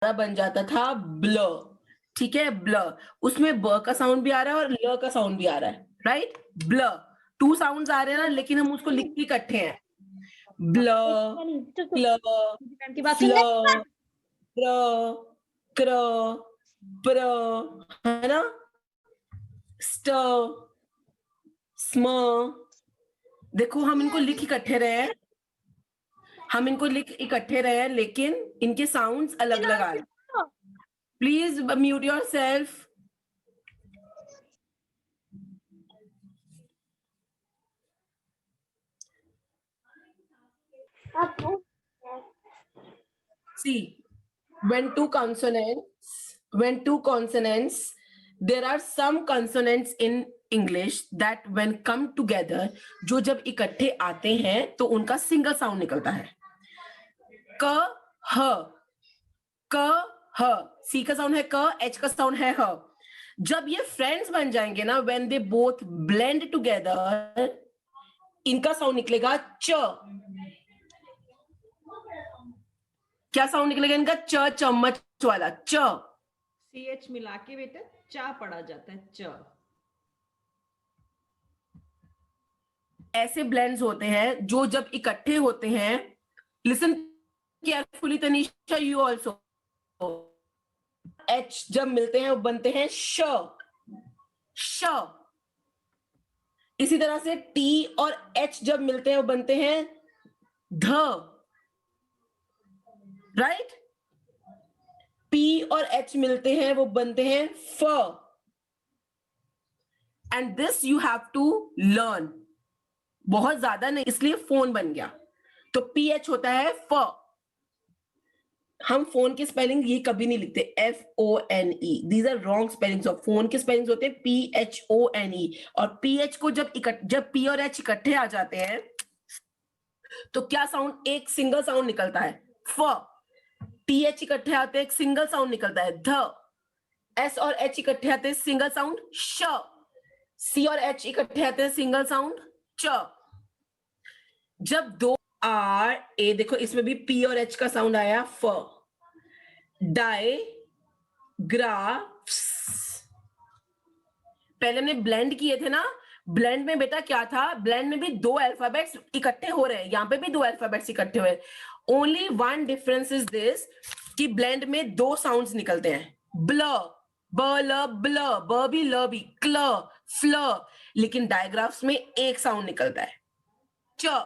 बन जाता था ब्ल, ठीक है, ब्ल, उसमें ब का साउंड भी आ रहा है और ल का साउंड भी आ रहा है, राइट, ब्ल, 2 साउंड्स आ रहे हैं ना, लेकिन हम उसको लिखते इकट्ठे हैं, ब्ल, क्ल, फ्ल, प्र, क्र, प्र, है ना, स्ट, स्म, देखो हम इनको लिख इकट्ठे रहे हैं, लेकिन इनके साउंड्स अलग अलग आ रहे हैं। Please mute your self. See, when two consonants, there are some consonants in English that when come together, जो जब इकट्ठे आते हैं तो उनका सिंगल साउंड निकलता है। क, ह, क, ह, सी का साउंड है क, एच का साउंड है ह। जब ये फ्रेंड्स बन जाएंगे ना, when they both blend together, इनका साउंड निकलेगा च। क्या साउंड निकलेगा इनका? च, चम्मच वाला च। CH मिला के बेटा चा पढ़ा जाता है, च। ऐसे ब्लेंड्स होते हैं जो जब इकट्ठे होते हैं, listen carefully Tanisha, you also, H जब मिलते हैं वो बनते हैं श, श। इसी तरह से टी और एच जब मिलते हैं वो बनते हैं ध, राइट, पी और एच मिलते हैं वो बनते हैं फ, and this you have to learn, बहुत ज्यादा नहीं, इसलिए फोन बन गया। तो पी एच होता है फ, हम फोन की स्पेलिंग ये कभी नहीं लिखते FONE, these are wrong spellings of phone के स्पेलिंग्स होते हैं PHONE, और PH को जब P और H इकट्ठे आ जाते हैं तो क्या साउंड, एक सिंगल साउंड निकलता है फ, TH इकट्ठे आते हैं एक सिंगल साउंड निकलता है ध, S और H इकट्ठे आते हैं सिंगल साउंड श, C और H इकट्ठे आते हैं सिंगल साउंड च। जब दो ए, देखो इसमें भी P और H का साउंड आया फ, डायग्राफ्स, पहले हमने ब्लेंड किए थे ना, ब्लेंड में बेटा क्या था, ब्लेंड में भी 2 अल्फाबेट्स इकट्ठे हो रहे हैं, यहां पे भी 2 अल्फाबेट्स इकट्ठे हुए, only one difference is this कि ब्लेंड में 2 साउंड्स निकलते हैं, ब्ल, ब ल ब्ल, ब भी ल भी, क्ल, फ्ल, लेकिन डायग्राफ्स में एक साउंड निकलता है, च,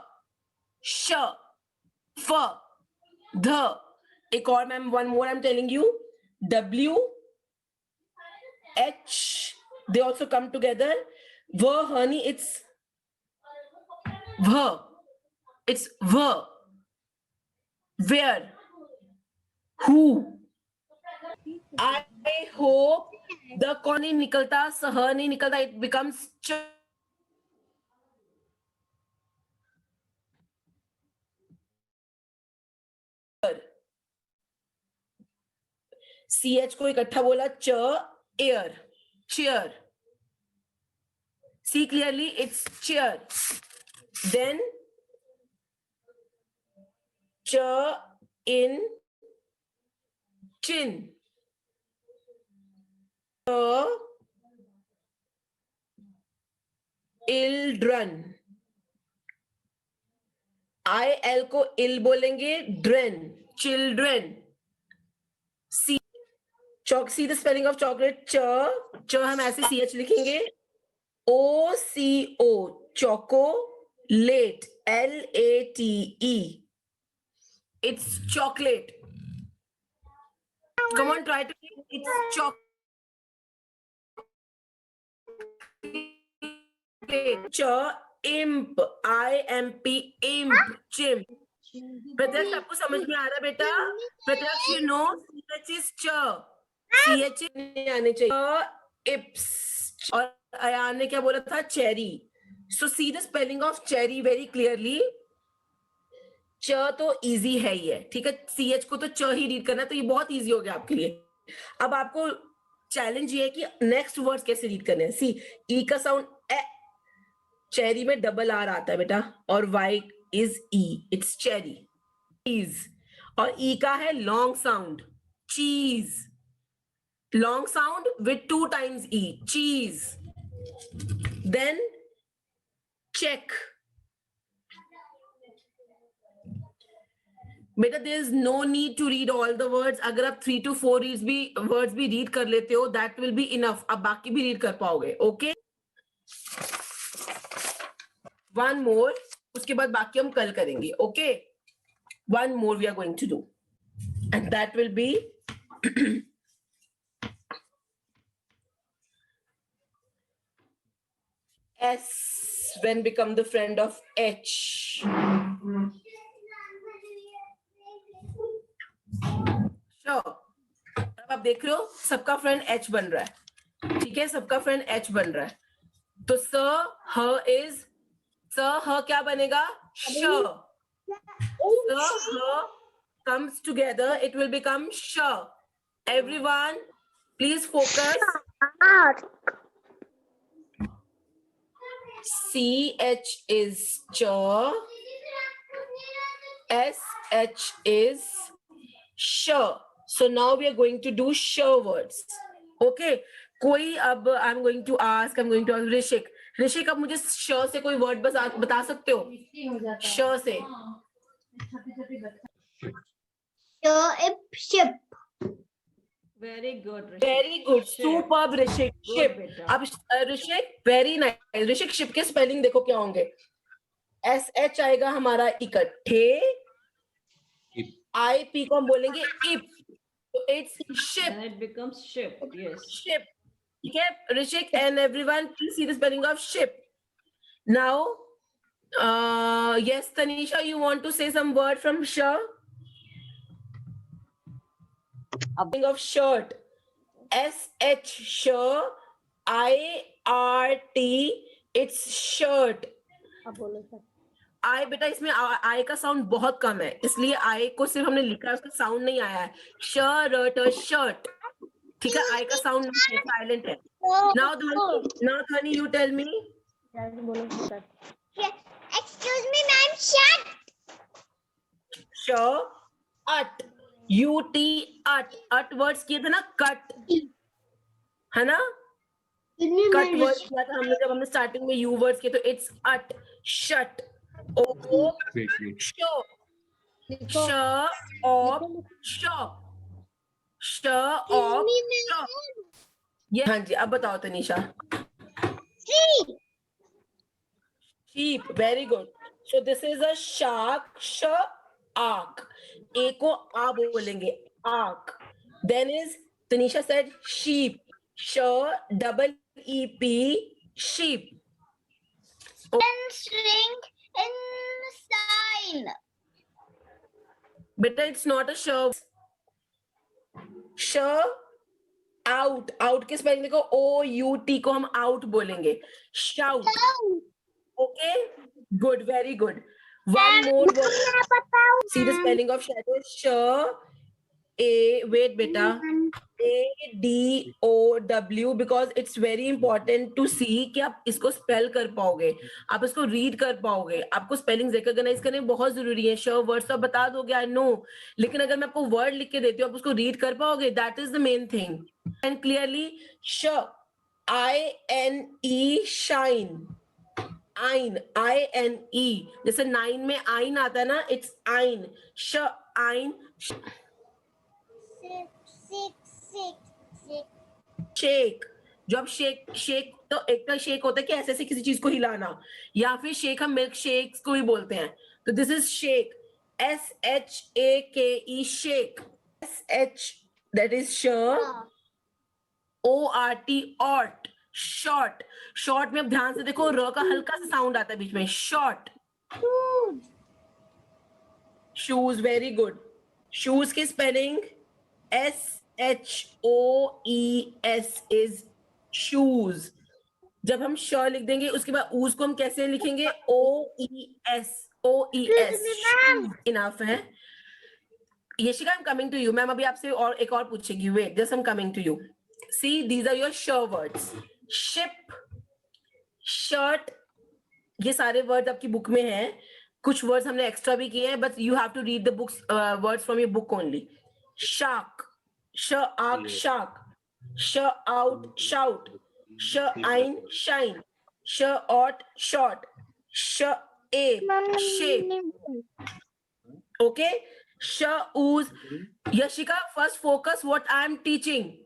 श, फ, ध। एक और ma'am, one more I am telling you, W, H, they also come together. V, honey, it's V. It's V. Where? Who? I hope the कौन नहीं निकलता, सह नहीं निकलता, it becomes ch. CH को इकट्ठा बोला च, air, chair. See clearly, it's chair. Then ch in chin. Children. IL को इल बोलेंगे, ड्रेन, चिल्ड्रेन। सी, चौक, see the spelling of chocolate, च हम ऐसे CH लिखेंगे, OCO, चौको, late, LATE, it's chocolate. Come on, try to, it's chocolate. Imp, IMP, imp, chimp. प्रत्यक्ष आपको समझ में आ रहा है बेटा? प्रत्यक्ष, you know, CH is ch, CH नहीं आने चाहिए, ips, और अयान ने क्या बोला था, cherry. So see the spelling of cherry very clearly. च तो इजी है ही है, ठीक है, CH को तो च ही रीड करना है, तो ये बहुत इजी हो गया आपके लिए। अब आपको चैलेंज ये है कि नेक्स्ट वर्ड्स कैसे रीड करने हैं। सी, ई का साउंड ए, चेरी में डबल आर आता है बेटा, और Y is E, it's cherry, is, और ई का है long sound cheese. Long sound with 2 times E. Cheese. Then check. बेटा there is no need to read all the words. अगर आप 3 to 4 वर्ड्स भी रीड कर लेते हो दैट विल बी इनफ. आप बाकी भी रीड कर पाओगे. ओके, वन मोर, उसके बाद बाकी हम कल करेंगे. Okay, one more we are going to do and that will be S when become the friend of H. Sure. अब आप देख रहे हो सबका फ्रेंड H बन रहा है. ठीक है, सबका फ्रेंड H बन रहा है. तो स ह इज स ह क्या बनेगा? श. स ह comes together, it will become sh. Everyone, please focus. CH is ch. SH is sh. So now we are going to do sh words. Okay. कोई अब I'm going to ask ऋषिक. ऋषिक, अब मुझे श से कोई वर्ड बता सकते हो? श से. Ship. Very good, Rishik. Very good. Ship. Superb, ऋषिक. Good, Ship. बेटा. अब ऋषिक, वेरी नाइस. ऋषिक, शिप के स्पेलिंग देखो क्या होंगे. SH आएगा हमारा इकट्ठे. IP को हम बोलेंगे इप. So it's ship. Then it becomes ship. Yes. Ship. Okay, Rishik and everyone, please see the spelling of ship. Now, yes, Tanisha, you want to say some word from sh? Spelling of shirt. SH, sh. IRT, it's shirt. आई बेटा इसमें आई का sound बहुत कम है, इसलिए आई को सिर्फ हमने लिखा है, उसका साउंड नहीं आया है. Shirt, shirt. ठीक है, आई का साउंड साइलेंट है. Now Dhani you tell me. Excuse me, ma'am. Shut. अट, UT, अट. अट वर्ड्स किए थे ना, कट है ना. कट वर्ड किया था हमने जब हमने स्टार्टिंग में यू वर्ड्स किए. तो इट्स अट, shut. O, show. Sh of shop. Sh of shop. ये हाँ जी, अब बताओ Tanisha. Sheep. Very good. So this is a shark. Shark. A को आ बोलेंगे. Ark. Then is Tanisha said sheep. double EP. Sheep. String in sign. Beta, it's not a show. Out. Out के spelling देखो. OUT को हम out बोलेंगे. Shout. Okay. Good. Very good. One more word. See the spelling of shadow. Wait beta. ADOW, because it's very important to see कि आप इसको spell कर पाओगे, आप इसको रीड कर पाओगे. आपको स्पेलिंग रिकॉग्नाइज करने बहुत जरूरी है. श वर्ड तो बता दोगे, आई नो, लेकिन अगर मैं आपको वर्ड लिख के देती हूँ आप उसको रीड कर पाओगे. That is the main thing. And clearly श, INE, शाइन. आइन, INE. जैसे 9 में आइन आता है ना, इट्स आइन. श, आइन. शेक. जब शेक तो एक का शेक होता है कि ऐसे किसी चीज को हिलाना, या फिर शेक हम मिल्क शेक्स को भी बोलते हैं. तो this is shake. SHAKE, shake. SH, that is sure. ORT, ऑट. शॉर्ट. शॉर्ट में ध्यान से देखो, र का हल्का सा साउंड आता है बीच में. Short. Shoes. Very good. Shoes की स्पेलिंग SHOES is shoes. जब हम श लिख देंगे उसके बाद ऊज को हम कैसे लिखेंगे? OES. इनफ है. Yashika, I'm coming to you. Ma'am अभी आपसे और एक और पूछेगी. Wait, just I'm coming to you. See, these are your sh words. Ship, shirt, ये सारे वर्ड्स आपकी बुक में हैं. कुछ वर्ड्स हमने एक्स्ट्रा भी किए हैं, but you have to read the books words from your book only. Shark, sh ark shark, sh out shout, sh ein shine, sh ot short, sh ape shape. Okay, sh ooze. Yashika, first focus what I am teaching.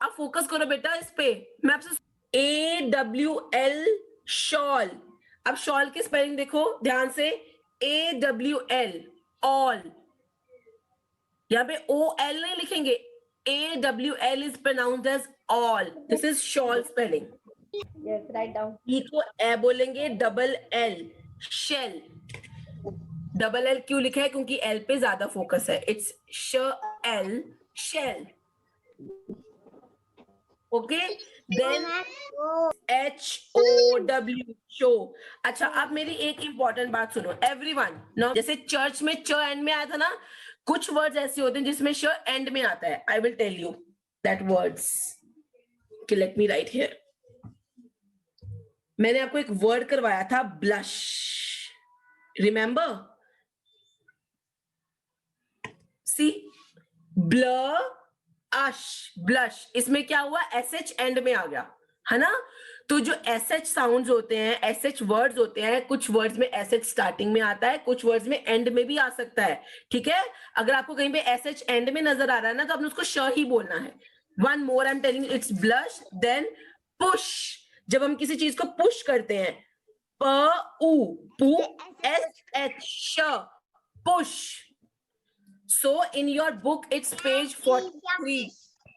अब focus करो बेटा इस पे. मैं आपसे AWL shawl. अब shawl की spelling देखो ध्यान से. AWL all. यहाँ पे OL नहीं लिखेंगे. AWL is pronounced as all. This is shawl spelling. Yes, write down. E को ए बोलेंगे. Double L shell. Double L क्यों लिखा है? क्योंकि L पे ज्यादा फोकस है. It's sh-l shell. Okay, then HOW show. अच्छा, अब मेरी एक इंपॉर्टेंट बात सुनो एवरीवन. नाउ जैसे चर्च में च एंड में आया था ना, कुछ वर्ड्स ऐसे होते हैं जिसमें श एंड में आता है. I will tell you that words. Let me write here. मैंने आपको एक वर्ड करवाया था ब्लश. रिमेंबर? सी ब्लश. इसमें क्या हुआ? SH एंड में आ गया है ना. तो जो SH साउंड्स होते हैं, SH वर्ड्स होते हैं, कुछ वर्ड्स में SH स्टार्टिंग में आता है, कुछ वर्ड्स में एंड में भी आ सकता है. ठीक है, अगर आपको कहीं पे SH एंड में नजर आ रहा है ना, तो आपने उसको श ही बोलना है. One more I am telling, it's blush. Then push. जब हम किसी चीज को पुश करते हैं, PU sh push. So in your book, it's page 43.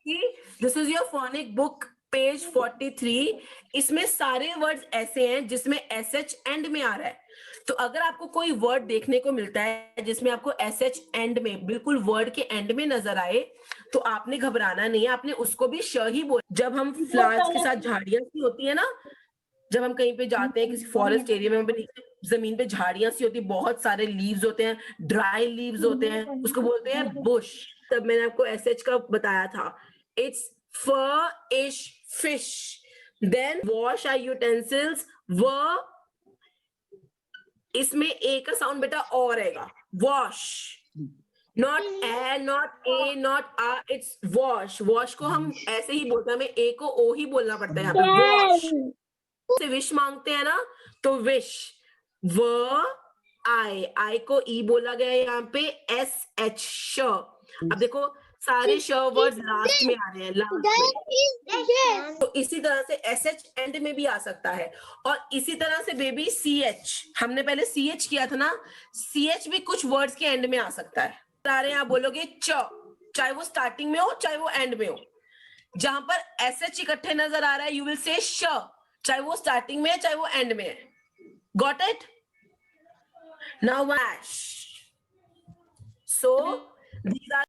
See, this is your phonic book, page 43. इसमें सारे वर्ड्स ऐसे हैं जिसमें SH एंड में आ रहा है. तो अगर आपको कोई वर्ड देखने को मिलता है जिसमें आपको SH एंड में, बिल्कुल वर्ड के एंड में नजर आए, तो आपने घबराना नहीं है. आपने उसको भी श ही बोल. जब हम फ्लावर्स के साथ झाड़ियां सी होती है ना, जब हम कहीं पे जाते हैं किसी फॉरेस्ट एरिया में, नीचे जमीन पे झाड़ियां सी होती, बहुत सारे लीव्स होते हैं, ड्राई लीव्स होते हैं, उसको बोलते हैं बुश. तब मैंने आपको SH का बताया था. It's fish fish. Then wash our utensils. इसमें ए का साउंड बेटा और रहेगा. वॉश. नॉट ए, नॉट ए, नॉट आ. It's wash. वॉश को हम ऐसे ही बोलते हैं, हमें ए को ओ ही बोलना पड़ता है यहाँ पे. वॉश से विश मांगते हैं ना, तो विश. आई को ई बोला गया है यहाँ पे. SH श. अब देखो सारे श वर्ड्स लास्ट में आ रहे हैं. लास्ट में. तो इसी तरह से SH एंड में भी आ सकता है. और इसी तरह से बेबी CH. हमने पहले CH किया था ना, CH भी कुछ वर्ड्स के एंड में आ सकता है. आ रहे हैं, आप बोलोगे च, चाहे वो स्टार्टिंग में हो चाहे वो एंड में हो. जहां पर SH इकट्ठे नजर आ रहा है, यू विल से श, चाहे वो स्टार्टिंग में है चाहे वो एंड में है. Got it? Now Vaish. So these are